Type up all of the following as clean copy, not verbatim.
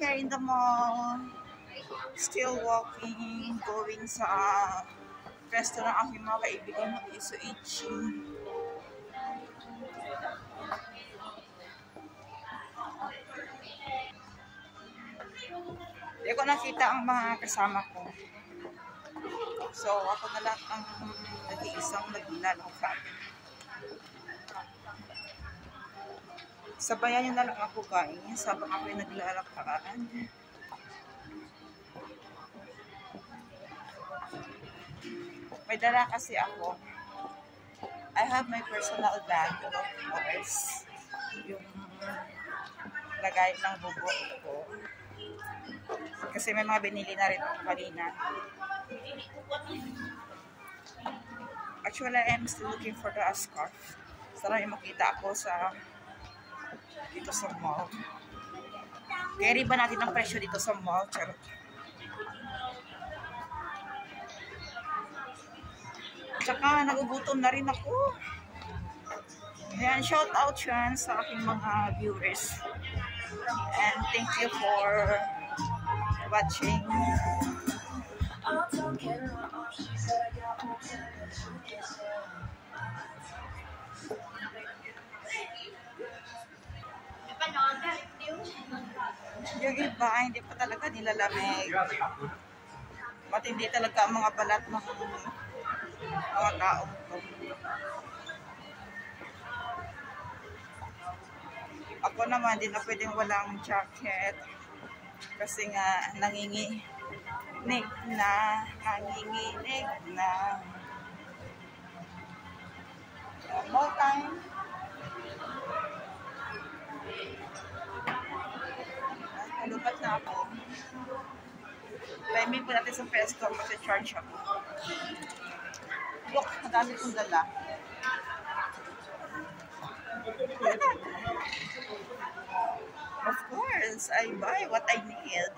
here in the mall. Still walking, going sa resto ng aking mga kaibigan ng Isuichi. Hindi ko nakita ang mga kasama ko. So, ako na lang ang nag-iisang naglalakad. Sabayan niyo na lang ako guys, habang ako yung naglalakad. May dala kasi ako. I have my personal bag, of course. Yung lagay ng bubok ko. Kasi may mga binili na rin ako kanina. Actually, I'm still looking for the scarf. Sana yung makita ako dito sa mall. Carry ba natin ang presyo dito sa mall? Charot. Tsaka nagugutom na rin ako. Ayan, shout out yan sa aking mga viewers. And thank you for watching. Yung iba, hindi pa talaga nilalamig. Matindi talaga ang mga balat ng mga taong to. Ako naman, hindi na pwedeng walang jacket. Kasi nga, nanginginig na. Mall time. Nalupat na ako. Timing po natin sa Fresco kasi charge ako. Look, madami kong dala. Of course, I buy what I need.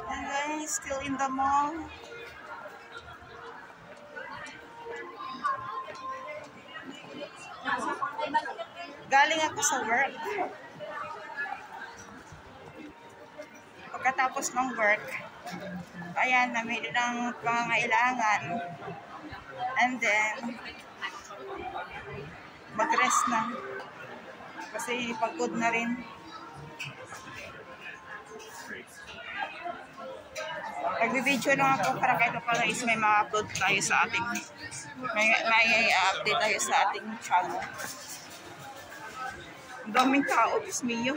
And guys, still in the mall. Galing ako sa work. Pagkatapos ng work, ayan, namili ng pangangailangan. And then, mag-rest na. Kasi pagod na rin. Nag-video lang ako para kahit pa guys may ma-upload tayo sa ating may update tayo sa ating channel. Ang daming tao, Diyos mio.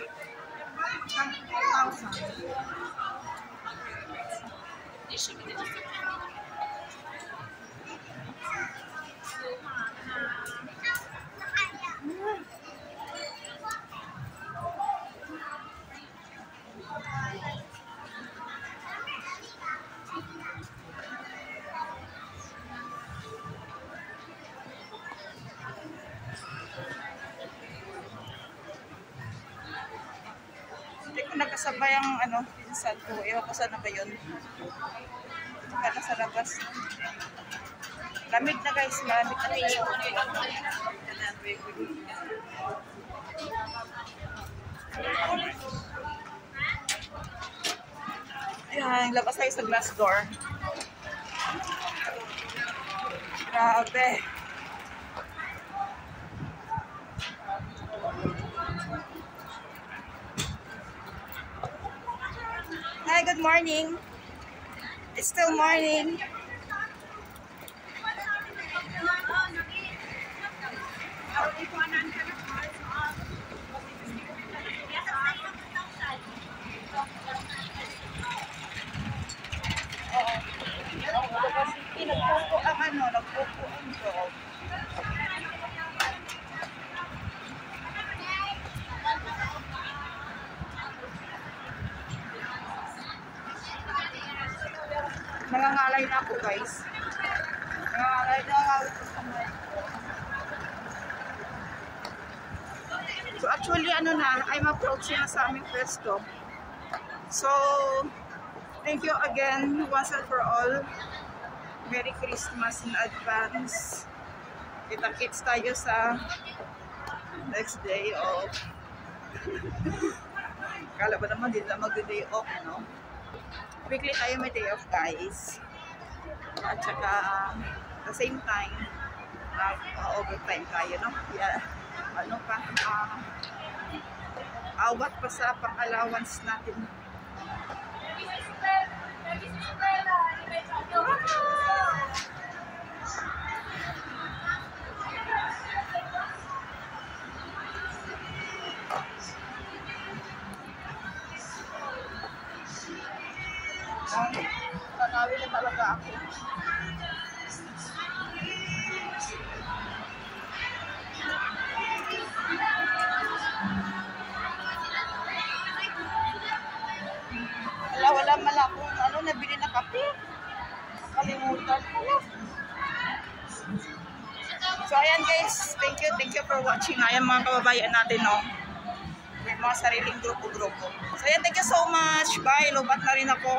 Nakasabay ang pinsan ko. Ewan ko saan na ba yun. Saka nasa labas. Lamig na guys. Malamig na kayo. Ayan, labas tayo sa glass door. Grabe. Hi, good morning. It's still morning. Nagpupo ang dog. Nangangalay na ako guys. Nangangalay na ako sa mic ko. So actually I'm approaching na sa aming pwesto. So Thank you again, once and for all. Merry Christmas in advance. Kita-kits tayo sa next day off. Kala ba naman din na mag-day off, no? Weekly tayo may day off, guys. At saka, the same time, overtime tayo, no? Yeah. Ano pa, awat pa sa pang-allowance natin. Tanawin na talaga ako. Wala mala akong nabili na kape. Nakalimutan ko. So ayan guys, thank you for watching. Ayan mga kababayan natin, no? May mga sariling grupo-grupo. So ayan, thank you so much. Bye. Lubat na rin ako.